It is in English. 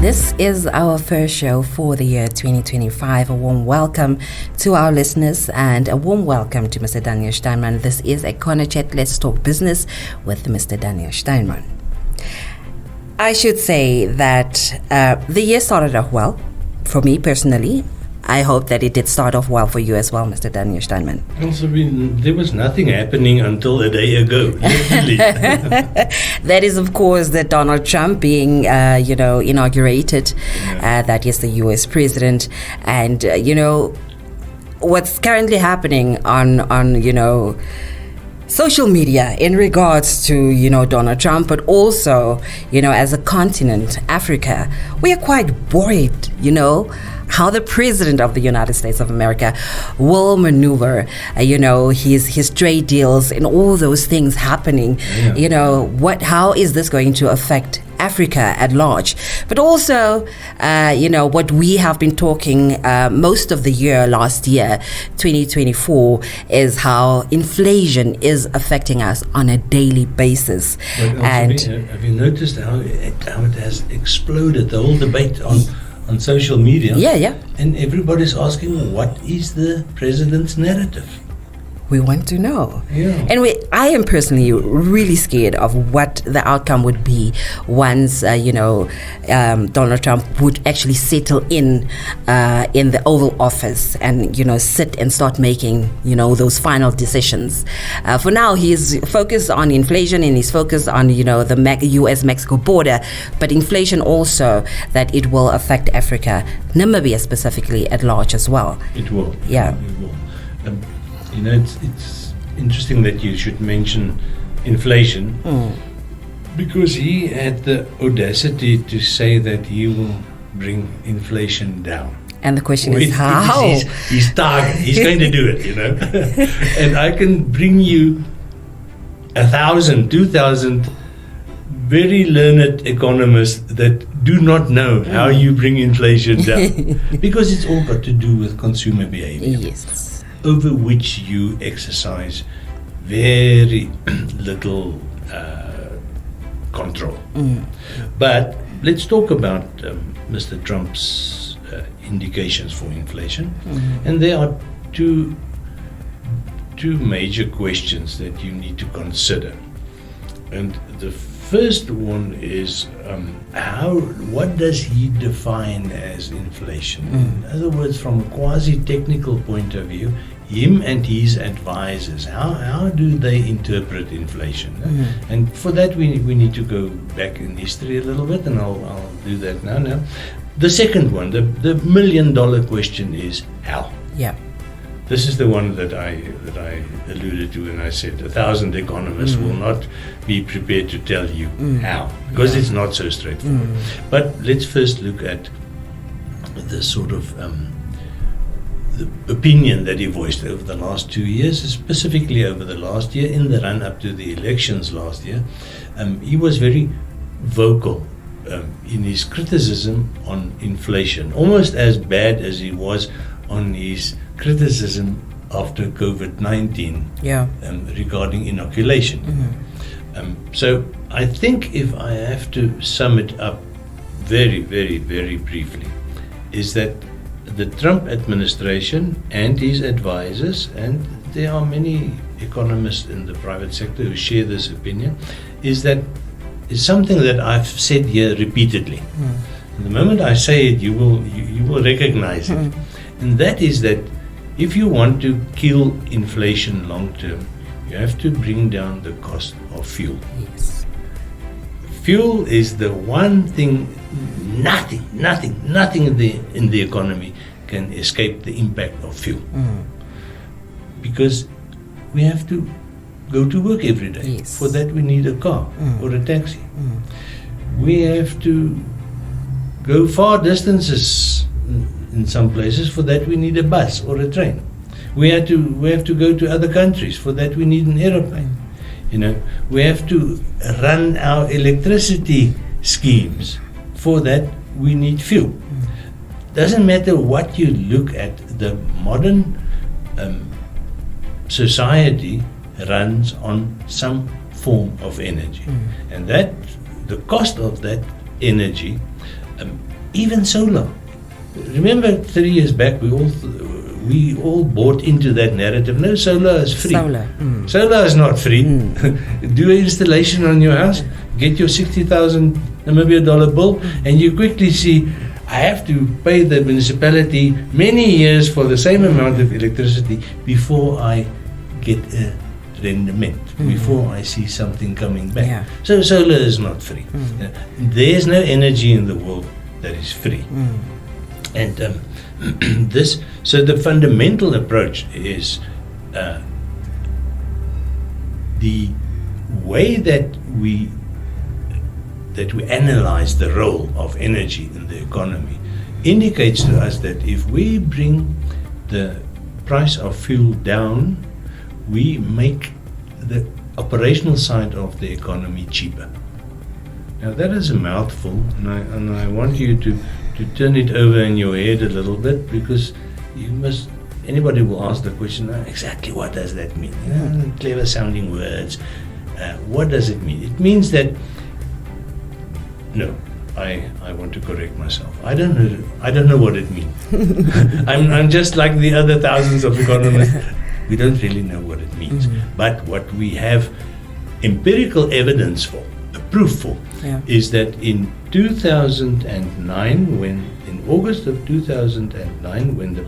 This is our first show for the year 2025. A warm welcome to our listeners and a warm welcome to Mr. Daniel Steinman. This is Econo Chat. Let's talk business with Mr. Daniel Steinman. I should say that the year started off well for me personally. I hope that it did start off well for you as well, Mr. Daniel Steinman. Also, there was nothing happening until a day ago, literally. That is, of course, that Donald Trump being, inaugurated. That is the U.S. president. And, what's currently happening on social media in regards to, Donald Trump, but also, as a continent, Africa, we are quite worried, how the president of the United States of America will maneuver, his trade deals and all those things happening. Yeah. How is this going to affect Africa at large? But also, what we have been talking most of the year last year, 2024, is how inflation is affecting us on a daily basis. And have you noticed how it has exploded, the whole debate on social media? Yeah. And everybody's asking, what is the president's narrative? We want to know. Yeah. And I am personally really scared of what the outcome would be once, Donald Trump would actually settle in the Oval Office and, sit and start making, those final decisions. For now, he's focused on inflation and he's focused on, the U.S.-Mexico border, but inflation also that it will affect Africa, Namibia specifically at large as well. It will. Yeah. It will. It's interesting that you should mention inflation because he had the audacity to say that he will bring inflation down. And the question is how? His target. He's going to do it, And I can bring you 1,000, 2,000 very learned economists that do not know how you bring inflation down because it's all got to do with consumer behavior. Yes. Over which you exercise very little control. But let's talk about Mr. Trump's indications for inflation. And there are two major questions that you need to consider. And the first one is what does he define as inflation? In other words, from a quasi-technical point of view, him and his advisors, how do they interpret inflation? And for that we need to go back in history a little bit, and I'll do that now. The second one, the $1 million question is how? Yeah. This is the one that I alluded to when I said 1,000 economists will not be prepared to tell you how, because it's not so straightforward. But let's first look at the sort of the opinion that he voiced over the last 2 years, specifically over the last year, in the run-up to the elections last year. He was very vocal in his criticism on inflation, almost as bad as he was on his criticism after COVID-19 regarding inoculation. So I think if I have to sum it up very, very, very briefly, is that the Trump administration and his advisors, and there are many economists in the private sector who share this opinion, is something that I've said here repeatedly. The moment I say it, you will recognize it. And that is that if you want to kill inflation long term, you have to bring down the cost of fuel. Yes. Fuel is the one thing, nothing in the economy can escape the impact of fuel. Because we have to go to work every day. Yes. For that we need a car or a taxi. We have to go far distances in some places. For that we need a bus or a train. We have to go to other countries. For that we need an aeroplane. We have to run our electricity schemes. For that we need fuel. Doesn't matter what you look at, the modern society runs on some form of energy. And that the cost of that energy even solar. Remember 3 years back, we all bought into that narrative. No, solar is free. Solar is not free. Do an installation on your house, get your 60,000 Namibia dollar bill, and you quickly see, I have to pay the municipality many years for the same amount of electricity before I get a rendement, before I see something coming back. Yeah. So solar is not free. There's no energy in the world that is free. And so the fundamental approach is the way that we analyze the role of energy in the economy indicates to us that if we bring the price of fuel down, we make the operational side of the economy cheaper. Now that is a mouthful, and I want you to turn it over in your head a little bit, because anybody will ask the question, exactly what does that mean? Clever sounding words. What does it mean? It means that, no, I want to correct myself. I don't know what it means. I'm just like the other thousands of economists. We don't really know what it means. But what we have empirical evidence for, proof for, is that in 2009, in August of 2009, when the